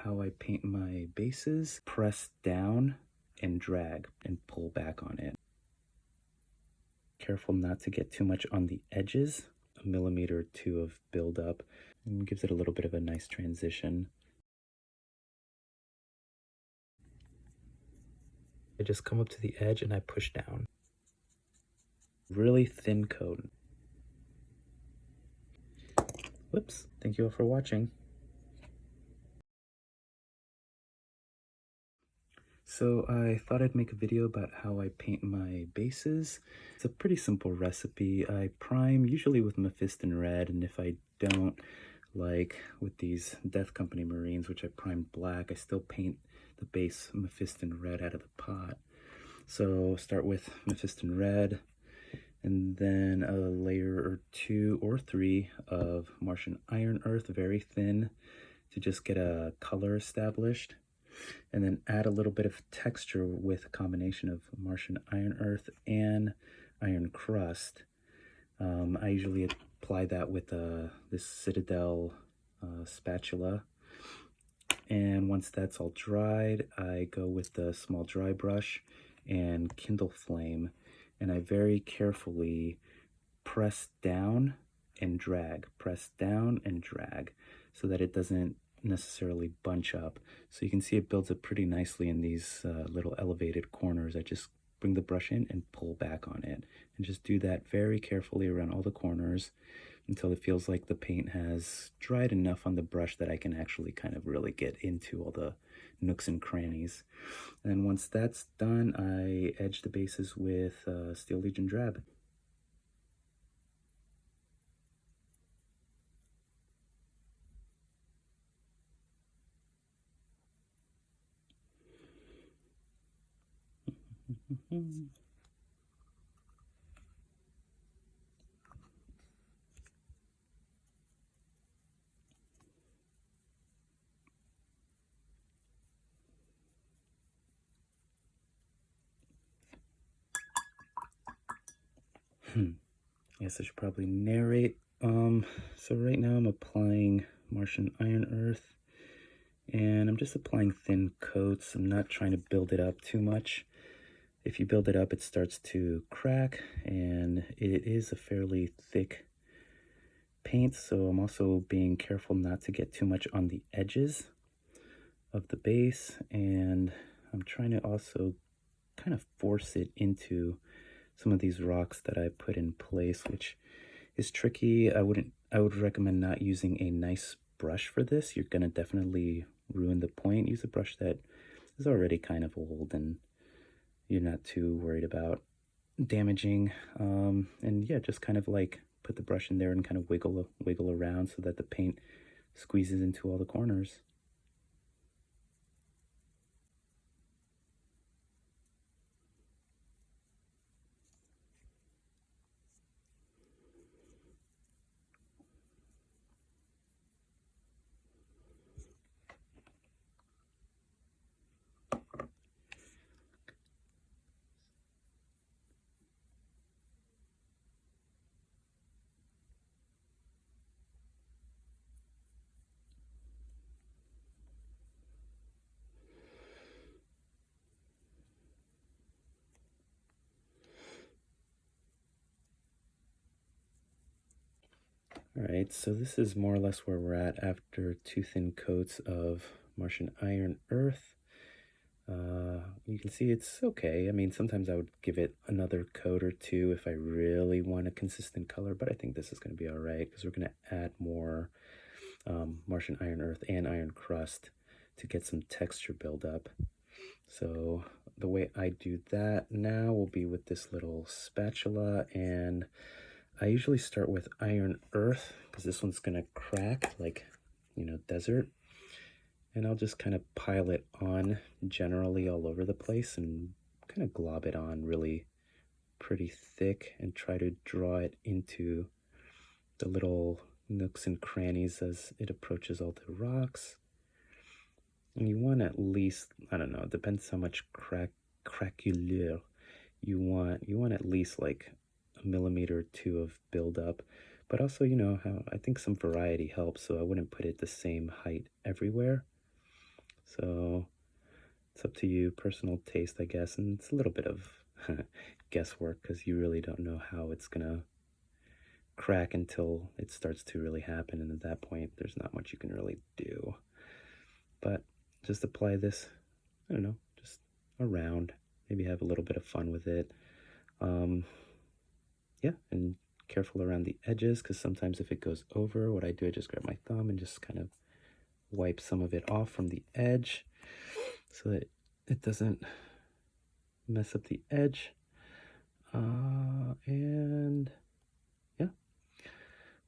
how I paint my bases. Press down and drag and pull back on it. Careful not to get too much on the edges. A millimeter or two of buildup and gives it a little bit of a nice transition. I just come up to the edge and I push down. Really thin coat. Whoops. Thank you all for watching. So I thought I'd make a video about how I paint my bases. It's a pretty simple recipe. I prime usually with Mephiston Red, and if I don't, like with these Death Company Marines, which I primed black, I still paint the base Mephiston Red out of the pot. So start with Mephiston Red, and then a layer or 2 or 3 of Martian Ironearth, very thin, to just get a color established. And then add a little bit of texture with a combination of Martian Ironearth and Ironcrust. I usually apply that with this Citadel spatula. And once that's all dried, I go with the small Drybrush and Kindleflame, and I very carefully press down and drag, so that it doesn't necessarily bunch up. So you can see it builds up pretty nicely in these little elevated corners. I just bring the brush in and pull back on it, and just do that very carefully around all the corners until it feels like the paint has dried enough on the brush that I can actually kind of really get into all the nooks and crannies. And then once that's done, I edge the bases with Steel Legion Drab. Yes, I should probably narrate. So right now I'm applying Martian Ironearth, and I'm just applying thin coats. I'm not trying to build it up too much. If you build it up, it starts to crack, and it is a fairly thick paint, so I'm also being careful not to get too much on the edges of the base, and I'm trying to also kind of force it into some of these rocks that I put in place, which is tricky. I would recommend not using a nice brush for this. You're gonna definitely ruin the point. Use a brush that is already kind of old and you're not too worried about damaging. And yeah, just kind of like put the brush in there and kind of wiggle around so that the paint squeezes into all the corners. Alright, so this is more or less where we're at after 2 thin coats of Martian Ironearth. You can see it's okay. I mean, sometimes I would give it another coat or 2 if I really want a consistent color, but I think this is going to be alright because we're going to add more Martian Ironearth and Ironcrust to get some texture buildup. So the way I do that now will be with this little spatula, and I usually start with Ironearth because this one's gonna crack like, you know, desert. And I'll just kind of pile it on generally all over the place and kind of glob it on really pretty thick and try to draw it into the little nooks and crannies as it approaches all the rocks. And you want at least, I don't know, it depends how much craquelure you want. You want at least like a millimeter or 2 of buildup, but also, you know, how I think some variety helps, so I wouldn't put it the same height everywhere. So it's up to you, personal taste, I guess, and it's a little bit of guesswork because you really don't know how it's gonna crack until it starts to really happen, and at that point there's not much you can really do. But just apply this, I don't know, just around, maybe have a little bit of fun with it. Yeah, and careful around the edges, because sometimes if it goes over, what I do, I just grab my thumb and just kind of wipe some of it off from the edge so that it doesn't mess up the edge. And yeah,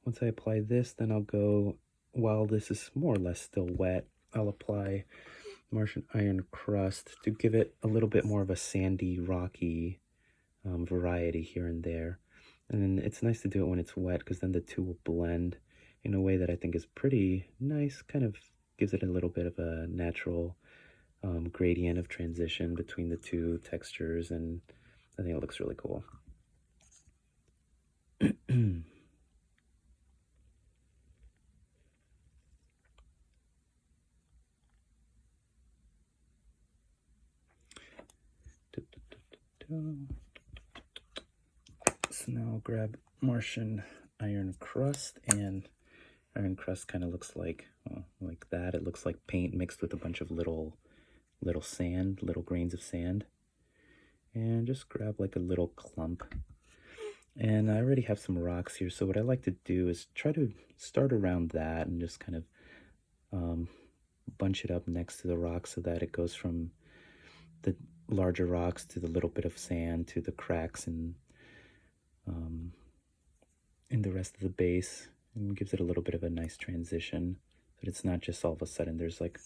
once I apply this, then I'll go, while this is more or less still wet, I'll apply Martian Ironcrust to give it a little bit more of a sandy, rocky variety here and there. And it's nice to do it when it's wet, because then the two will blend in a way that I think is pretty nice, kind of gives it a little bit of a natural gradient of transition between the two textures, and I think it looks really cool. So now I'll grab Martian Ironcrust, and Ironcrust kind of looks like that. It looks like paint mixed with a bunch of little sand, little grains of sand. And just grab like a little clump. And I already have some rocks here, so what I like to do is try to start around that and just kind of bunch it up next to the rock so that it goes from the larger rocks to the little bit of sand to the cracks and in the rest of the base, and gives it a little bit of a nice transition, but it's not just all of a sudden there's like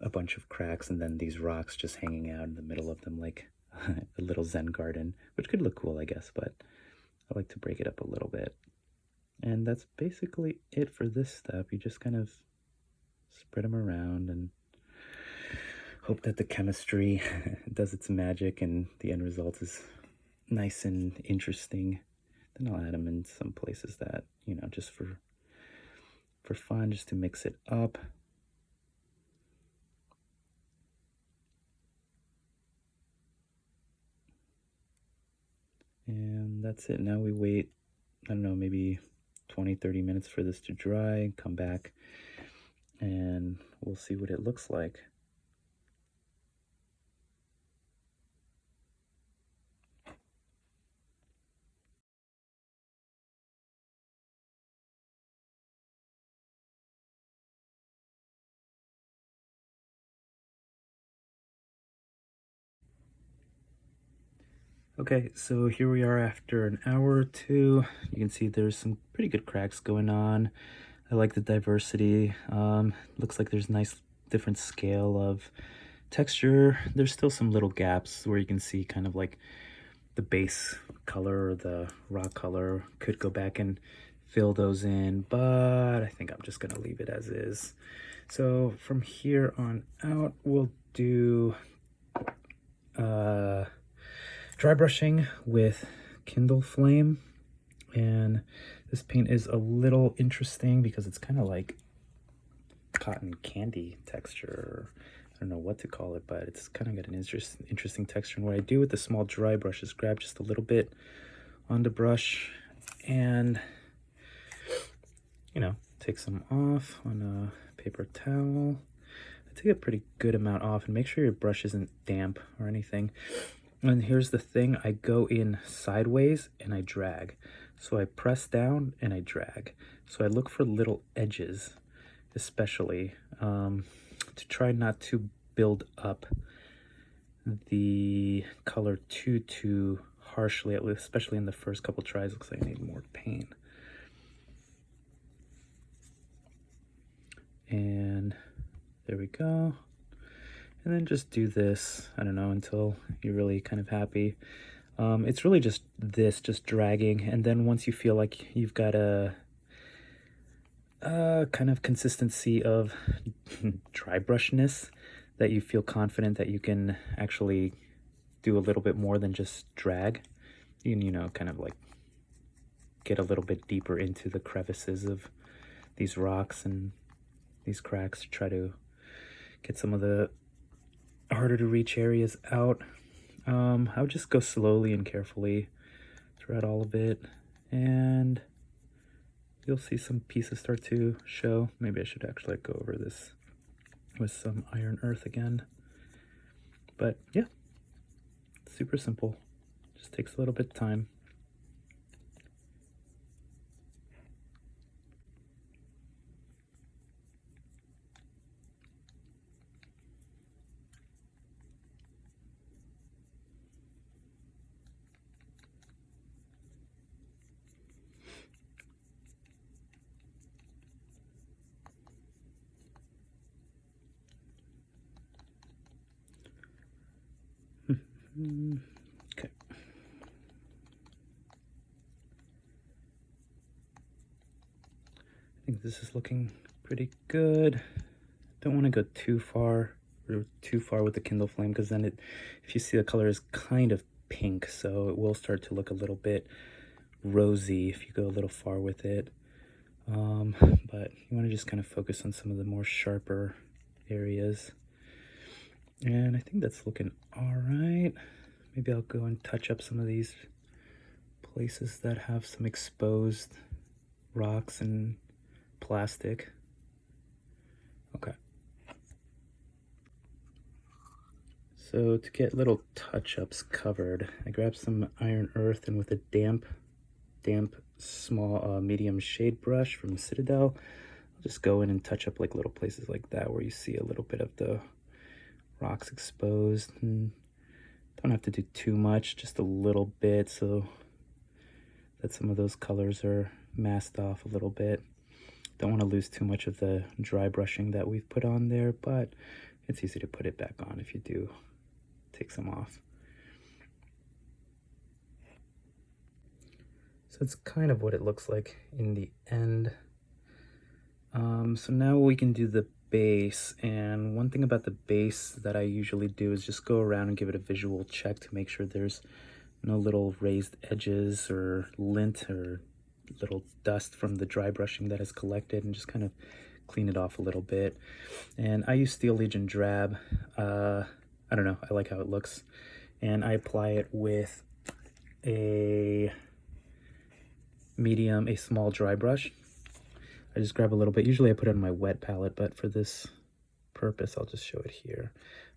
a bunch of cracks and then these rocks just hanging out in the middle of them like a little Zen garden, which could look cool, I guess, but I like to break it up a little bit. And that's basically it for this step. You just kind of spread them around and hope that the chemistry does its magic and the end result is nice and interesting. Then I'll add them in some places that, you know, just for fun, just to mix it up. And that's it. Now we wait, I don't know, maybe 20-30 minutes for this to dry, come back, and we'll see what it looks like. Okay, so here we are after an hour or two. You can see there's some pretty good cracks going on. I like the diversity. Looks like there's nice different scale of texture. There's still some little gaps where you can see kind of like the base color or the rock color. Could go back and fill those in, but I think I'm just gonna leave it as is. So from here on out, we'll do dry brushing with Kindleflame, and this paint is a little interesting because it's kind of like cotton candy texture. I don't know what to call it, but it's kind of got an interesting texture. And what I do with the small dry brush is grab just a little bit on the brush and, you know, take some off on a paper towel. I take a pretty good amount off, and make sure your brush isn't damp or anything. And here's the thing, I go in sideways and I drag. So I press down and I drag. So I look for little edges, especially, to try not to build up the color too harshly, especially in the first couple tries. Looks like I need more paint. And there we go. And then just do this, I don't know, until you're really kind of happy. It's really just this, just dragging. And then once you feel like you've got a kind of consistency of dry brushness, that you feel confident that you can actually do a little bit more than just drag. You can, you know, kind of like get a little bit deeper into the crevices of these rocks and these cracks to try to get some of the harder to reach areas out. I would just go slowly and carefully throughout all of it, and you'll see some pieces start to show. Maybe I should actually go over this with some Ironearth again. But yeah, super simple. Just takes a little bit of time. Okay. I think this is looking pretty good. Don't want to go too far with the Kindleflame, because then if you see, the color is kind of pink, so it will start to look a little bit rosy if you go a little far with it. But you want to just kind of focus on some of the more sharper areas. And I think that's looking all right. Maybe I'll go and touch up some of these places that have some exposed rocks and plastic. Okay. So to get little touch-ups covered, I grabbed some Ironearth, and with a damp small medium shade brush from Citadel, I'll just go in and touch up like little places like that where you see a little bit of the rocks exposed. And don't have to do too much, just a little bit, so that some of those colors are masked off a little bit. Don't want to lose too much of the dry brushing that we've put on there, but it's easy to put it back on if you do take some off. So it's kind of what it looks like in the end. So now we can do the base, and one thing about the base that I usually do is just go around and give it a visual check to make sure there's no little raised edges or lint or little dust from the dry brushing that is collected, and just kind of clean it off a little bit. And I use Steel Legion Drab. I don't know, I like how it looks, and I apply it with a small dry brush. I just grab a little bit. Usually I put it on my wet palette, but for this purpose I'll just show it here.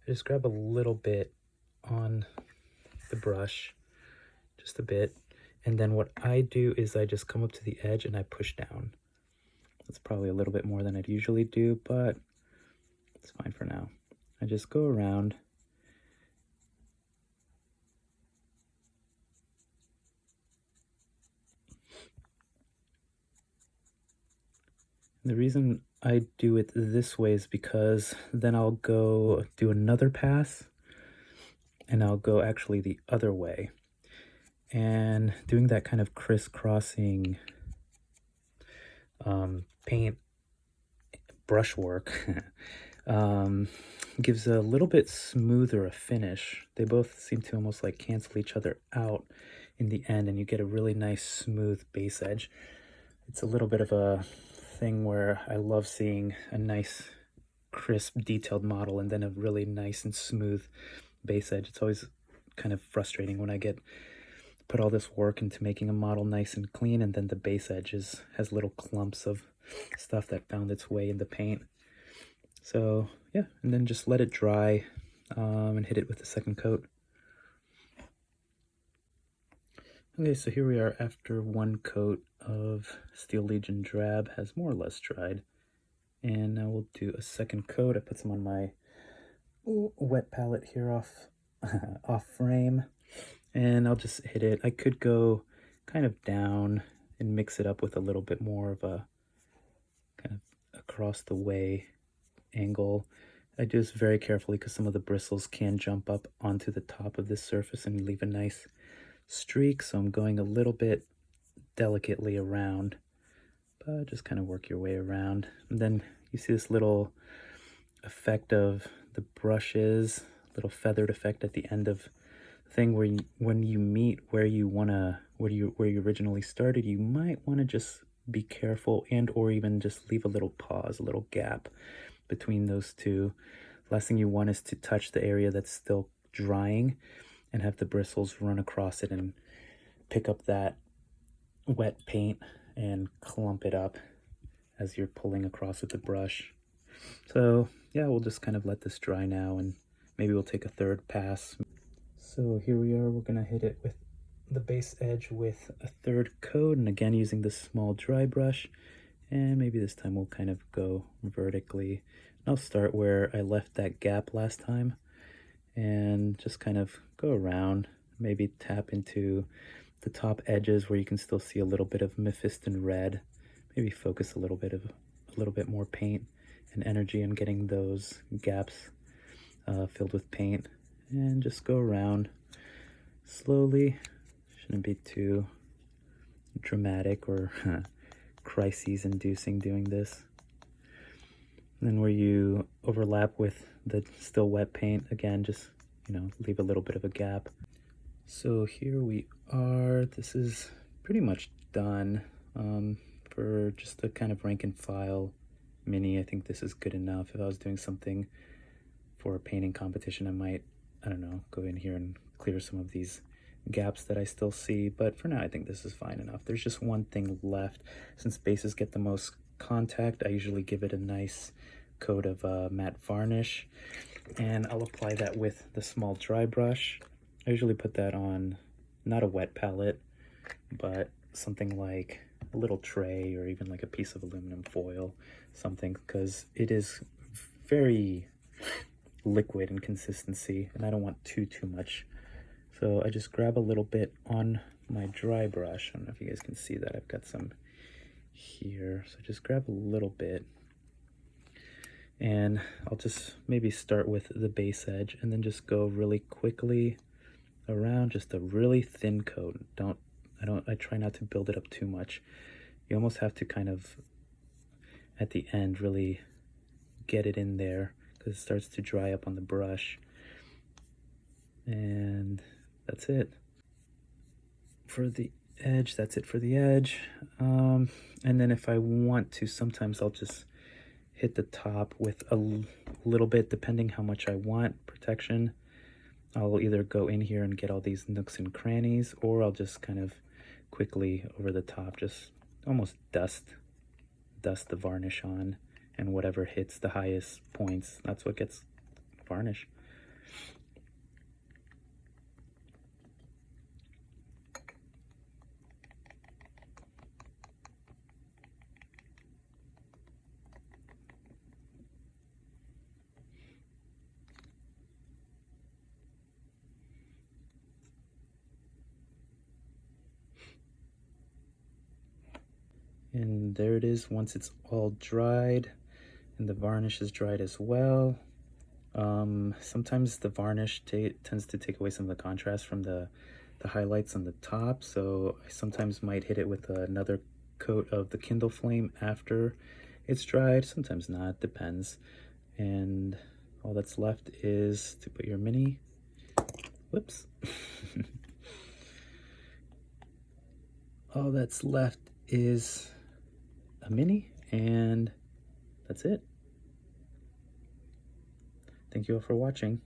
I just grab a little bit on the brush, just a bit, and then what I do is I just come up to the edge and I push down. That's probably a little bit more than I'd usually do, but it's fine for now. I just go around. The reason I do it this way is because then I'll go do another pass, and I'll go actually the other way. And doing that kind of crisscrossing paint brushwork gives a little bit smoother a finish. They both seem to almost like cancel each other out in the end, and you get a really nice smooth base edge. It's a little bit of a thing where I love seeing a nice crisp detailed model and then a really nice and smooth base edge. It's always kind of frustrating when I put all this work into making a model nice and clean, and then the base edge has little clumps of stuff that found its way in the paint. So yeah, and then just let it dry and hit it with a second coat. Okay, so here we are after one coat of Steel Legion Drab has more or less dried. And now we'll do a second coat. I put some on my wet palette here off frame, and I'll just hit it. I could go kind of down and mix it up with a little bit more of a kind of across the way angle. I do this very carefully because some of the bristles can jump up onto the top of this surface and leave a nice streak, so I'm going a little bit delicately around, but just kind of work your way around. And then you see this little effect of the brushes, little feathered effect at the end of the thing where when you meet where you originally started, you might want to just be careful and or even just leave a little pause, a little gap between those two, Last thing you want is to touch the area that's still drying and have the bristles run across it and pick up that wet paint and clump it up as you're pulling across with the brush. So yeah, we'll just kind of let this dry now, and maybe we'll take a third pass. So here we are, we're gonna hit it with the base edge with a third coat, and again using the small dry brush, and maybe this time we'll kind of go vertically. I'll start where I left that gap last time and just kind of go around, maybe tap into the top edges where you can still see a little bit of Mephiston red, maybe focus a little bit more paint and energy on getting those gaps filled with paint, and just go around slowly. Shouldn't be too dramatic or crises inducing doing this. And then where you overlap with the still wet paint, again, just, leave a little bit of a gap. So here we are. This is pretty much done. For just a kind of rank and file mini, I think this is good enough. If I was doing something for a painting competition, I might, I don't know, go in here and clear some of these gaps that I still see, but for now I think this is fine enough. There's just one thing left. Since bases get the most contact, I usually give it a nice coat of matte varnish, and I'll apply that with the small dry brush. I usually put that on not a wet palette, but something like a little tray or even like a piece of aluminum foil, something, because it is very liquid in consistency and I don't want too much. So I just grab a little bit on my dry brush. I don't know if you guys can see that. I've got some here. So just grab a little bit, and I'll just maybe start with the base edge and then just go really quickly around, just a really thin coat. I try not to build it up too much. You almost have to kind of, at the end, really get it in there because it starts to dry up on the brush. And that's it for the edge. That's it for the edge. And then if I want to, sometimes I'll just hit the top with a little bit, depending how much I want protection. I'll either go in here and get all these nooks and crannies, or I'll just kind of quickly over the top, just almost dust the varnish on, and whatever hits the highest points, that's what gets varnish. And there it is once it's all dried and the varnish is dried as well. Sometimes the varnish tends to take away some of the contrast from the highlights on the top, so I sometimes might hit it with another coat of the Kindleflame after it's dried, sometimes not, depends. And all that's left is to put your mini, whoops. All that's left is a mini, and that's it. Thank you all for watching.